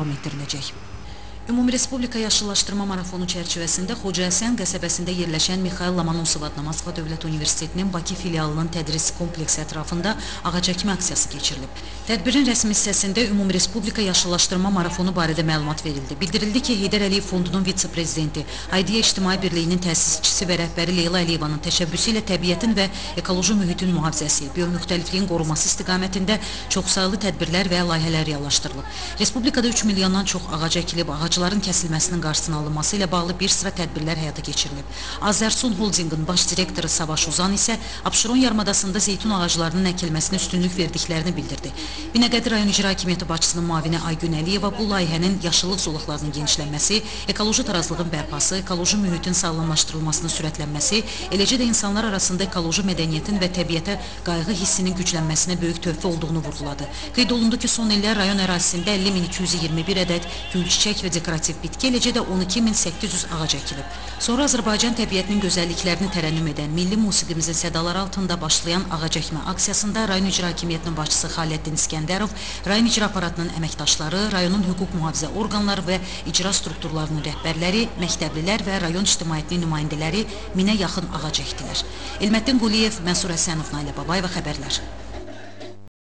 davam etdiriləcək. Ümumi Respublika Yaşıllaşdırma Marafonu çərçivəsində Xocəsən qəsəbəsində yerləşən Mixail Lomonosov adına Moskva Dövlət Universitetinin Bakı filialının tədris kompleksi ətrafında ağac əkmə aksiyası keçirilib. Tədbirin rəsmi hissəsində Ümumi Respublika Yaşıllaşdırma Marafonu barədə məlumat verildi. Bildirildi ki, Heydər Əliyev Fondunun vitse-prezidenti, Aydiyə İctimai Birliyinin təsisçisi və rəhbəri Leyla Əliyevanın təşəbbüsü ilə təbiətin və ekoloji mühitin mühafizəsi, biomüxtəlifliyin qorunması istiqamətində çoxsaylı tədbirlər və layihələr reallaşdırılıb. Respublikada 3 milyondan çox ağac əkilib, ağacların kəsilməsinin qarşısının alınması ilə bağlı bir sıra tədbirlər həyata keçirilib. Azərsun Holdingin baş direktoru Savaş Uzan isə Abşeron yarımadasında zeytun ağaclarının əkilməsinə üstünlük verdiklərini bildirdi. Binəqədi rayon icra hakimiyyəti başçısının müavini Aygün Əliyeva bu layihənin yaşıllıq zolaqlarının genişlənməsi, ekoloji tarazlığın bərpası, ekoloji mühitin sağlamlaşdırılmasının sürətlənməsi, eləcə də insanlar arasında ekoloji mədəniyyətin və təbiətə qayğı hissinin güclənməsinə böyük töhfə olduğunu vurğuladı. Qeyd olundu ki, son illər rayon ərazisində 50.221 ədəd gül, çiçək və dekorativ bitki, eləcə də 12.800 ağac əkilib. Sonra Azərbaycan təbiətinin gözəlliklərini tərənnüm edən milli musiqimizin sədaları altında başlayan ağac əkmə aksiyasında rayon icra hakimiyyətinin başçısı Xaləddin İskəndərov, rayon icra aparatının əməkdaşları, rayonun hüquq mühafizə orqanları və icra strukturlarının rəhbərləri, məktəblilər və rayon ictimaiyyətinin nümayəndələri 1000-ə yaxın ağac əkdilər. Elməddin Quliyev, Mənsur Həsənov, Nailə Babayeva xəbərlər.